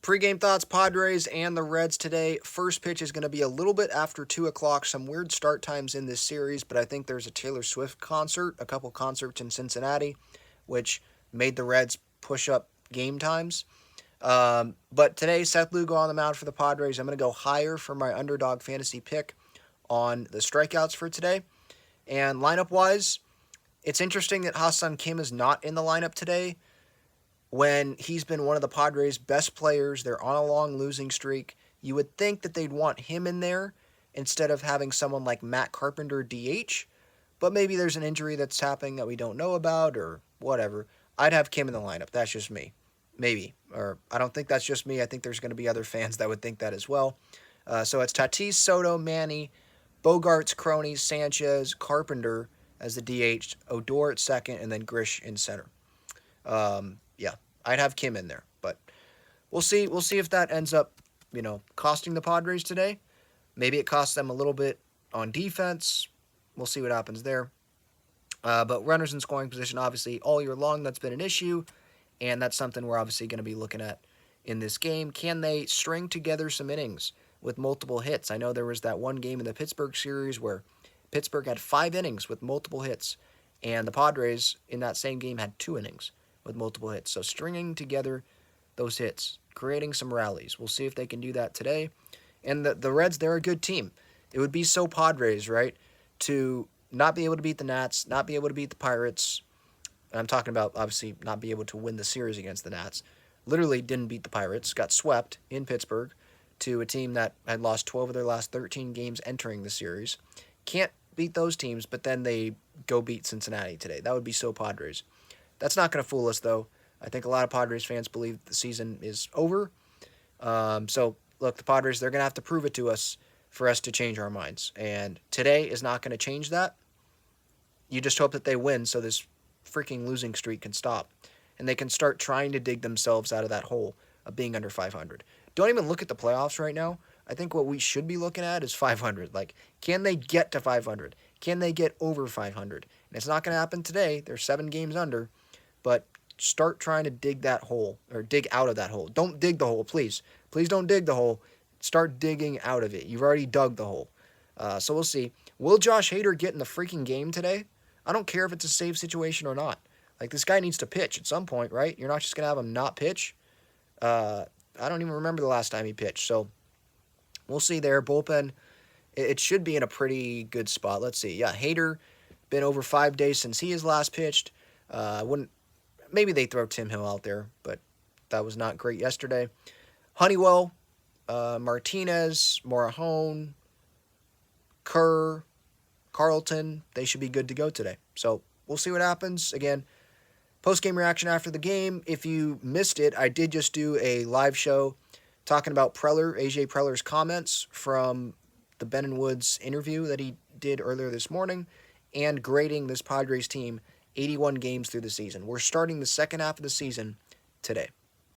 Pre-game thoughts, Padres and the Reds today. First pitch is going to be a little bit after 2 o'clock. Some weird start times in this series, but I think there's a Taylor Swift concert, a couple concerts in Cincinnati, which made the Reds push up game times. But today, Seth Lugo on the mound for the Padres. I'm going to go higher for my Underdog Fantasy pick on the strikeouts for today. And lineup-wise, it's interesting that Ha-Seong Kim is not in the lineup today when he's been one of the Padres' best players. They're on a long losing streak. You would think that they'd want him in there instead of having someone like Matt Carpenter DH, but maybe there's an injury that's happening that we don't know about or whatever. I'd have Kim in the lineup. That's just me. Maybe. Or I don't think that's just me. I think there's going to be other fans that would think that as well. So it's Tatis, Soto, Manny, Bogarts, Crony, Sanchez, Carpenter as the DH, Odor at second, and then Grish in center. Yeah, I'd have Kim in there, but we'll see. We'll see if that ends up, costing the Padres today. Maybe it costs them a little bit on defense. We'll see what happens there. But runners in scoring position, obviously, all year long, that's been an issue, and that's something we're obviously going to be looking at in this game. Can they string together some innings with multiple hits? I know there was that one game in the Pittsburgh series where Pittsburgh had 5 innings with multiple hits, and the Padres in that same game had 2 innings with multiple hits. So stringing together those hits, creating some rallies. We'll see if they can do that today. And the Reds, they're a good team. It would be so Padres, right, to not be able to beat the Nats, not be able to beat the Pirates. I'm talking about, obviously, not be able to win the series against the Nats. Literally didn't beat the Pirates, got swept in Pittsburgh to a team that had lost 12 of their last 13 games entering the series. Can't beat those teams, but then they go beat Cincinnati today. That would be so Padres. That's not going to fool us, though. I think a lot of Padres fans believe the season is over. So, look, the Padres, they're going to have to prove it to us for us to change our minds. And today is not going to change that. You just hope that they win so this freaking losing streak can stop. And they can start trying to dig themselves out of that hole of being under 500. Don't even look at the playoffs right now. I think what we should be looking at is 500. Like, can they get to 500? Can they get over 500? And it's not going to happen today. They're 7 games under. But start trying to dig that hole, or dig out of that hole. Don't dig the hole, please. Please don't dig the hole. Start digging out of it. You've already dug the hole. So we'll see. Will Josh Hader get in the freaking game today? I don't care if it's a save situation or not. Like, this guy needs to pitch at some point, right? You're not just going to have him not pitch. I don't even remember the last time he pitched. So we'll see there. Bullpen, it should be in a pretty good spot. Let's see. Yeah, Hader, been over 5 days since he has last pitched. Maybe they throw Tim Hill out there, but that was not great yesterday. Honeywell, Martinez, Morahone, Kerr, Carlton, they should be good to go today. So we'll see what happens. Again, post-game reaction after the game. If you missed it, I did just do a live show talking about AJ Preller's comments from the Ben and Woods interview that he did earlier this morning, and grading this Padres team 81 games through the season. We're starting the second half of the season today.